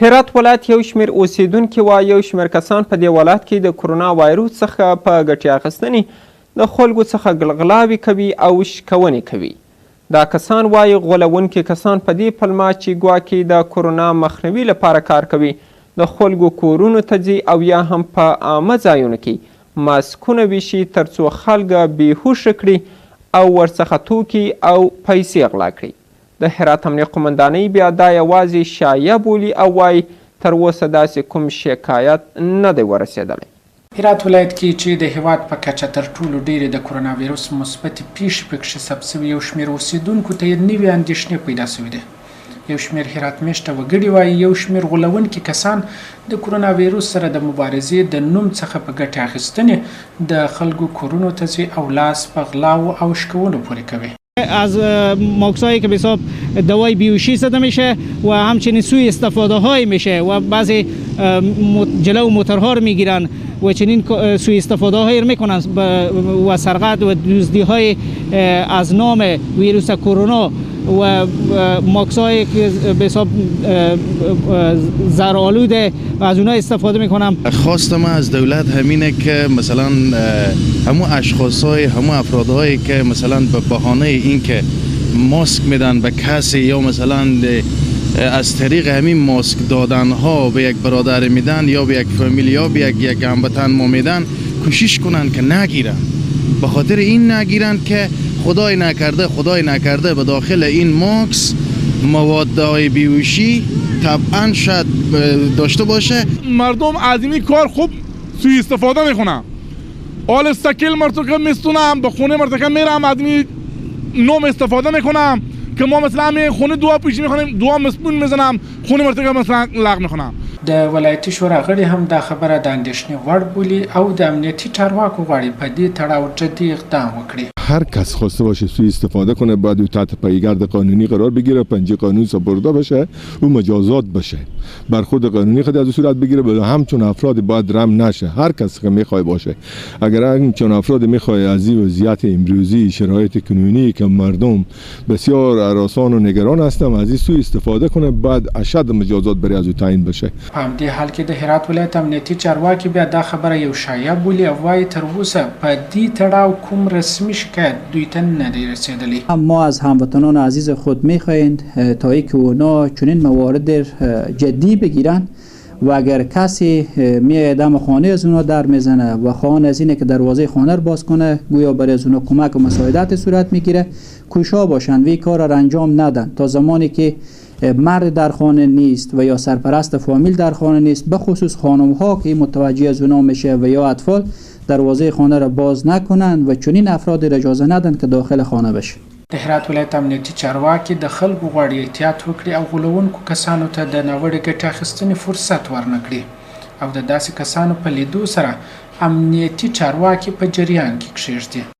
هرات ولایت یو شمېر اوسیدونکي وایي یو شمېر کسان په دې ولایت کې د کرونا وایروس څخه په ګټې اخیستنې د خلکو څخه غلغلاوې کوي او شکونې کوي. دا کسان وایي غولونکي کسان په دې پلمه چې ګواکې د کرونا مخنیوي لپاره کار کوي د خلکو کورونو ته ځي او یا هم په عامه ځایونو کې ماسکونه ویشي تر څو خلک بېهوشه کړي او ورڅخه توکي او پیسې غلا کړي. د هرات امنیه قومندانۍ بیا دا یوازې شایع بولي او وایي تر اوسه داسې کوم شکایت نه دی ورسېدلی. هرات ولایت کې چې د هیواد په کچه تر ټولو ډېرې د کرونا ویروس مثبتې پیښې پکښې ثبت شوي یو شمېر اوسېدونکو ته یې نوې اندېښنې پیدا شوي دي. یو شمېر هرات میشته وګړي وایي یو شمېر غولونکي کسان د کرونا ویروس سره د مبارزې د نوم څخه په ګټې اخیستنې د خلکو کورونو ته ځي او لاس په غلاو او شکونو پورې کوي. از ماکسایی که به حساب دوای بیوشی زده میشه و همچنین سوء استفاده های میشه و بعضی جلو موتورها رو میگیرن و چنین سوء استفاده های رو میکنن و سرقت و دزدی های از نام ویروس کرونا و ماکسایی که به حساب ضررآلوده و از اونها استفاده میکنم. خواست ما از دولت همینه که مثلا همو اشخاصای همو افرادهایی که مثلا به بهانه این که ماسک میدن به کسی یا مثلا از طریق همین ماسک دادن ها به یک برادر میدن یا به یک فامیل یا به یک هموطن ما میدن کوشش کنن که نگیرن. به خاطر این نگیرن که خدای نکرده به داخل این ماکس موادهای بیهوشی طبعا شاید داشته باشه. مردم از این کار خوب سوء استفاده میکنن. آل استکیل مرتکب میستونم به خونه مرتکب میرم از این نوم استفاده میکنم که ما مثلا همین خونه دعا پیشی میخونیم دعا مسپون میزنم خونه مرتکب مثلا لغ میخونم. د ولایتي شورا غړي هم دا خبره د اندېښنې وړ بولي او د امنیتي چارواکو غواړي په دې تړاو جدي اقدام وکړي. هر کس خواسته باشه سوء استفاده کنه باید او تحت پیگرد قانونی قرار بگیره، پنجه قانون سپرده بشه، او مجازات بشه، برخورد قانونی خود از صورت بگیره. بله همچون افراد باید رم نشه. هر کس که میخواد باشه اگر همچون افراد میخواد از این وضعیت امروزی شرایط کنونی که مردم بسیار هراسان و نگران هستن از این سوء استفاده کنه بعد اشد مجازات برای از او تعیین بشه. په همدې حال کې د هرات ولایت امنیتي چارواکي بیا دا خبره یو شایع بولي او وایي تر اوسه په دې تړاو کوم رسمي شکایت دوی ته نه دی رسیدلی. ما از هموطنان عزیز خود میخواهیم تا اینکه اونا چنین موارد جدی بگیرن و اگر کسی میاد دم خانه از اونا در میزنه و خانه از اینه که دروازه خانه رو باز کنه گویا برای از اونا کمک و مساعدت صورت میگیره کوشا باشن و این کار را انجام ندن تا زمانی که مرد در خانه نیست و یا سرپرست فامیل در خانه نیست، به خصوص خانم ها که متوجه از اونا میشه و یا اطفال دروازه خانه را باز نکنن و چنین افراد را اجازه ندن که داخل خانه بشه. د هرات ولایت امنیتي چارواکي د خلکو غواړي احتیاط وکړي او غولونکو کسانو ته د ناوړه ګټې اخیستنې فرصت ورنکړي او د داسې کسانو په لیدو سره امنیتي چارواکي په جریان کې کښېږدي.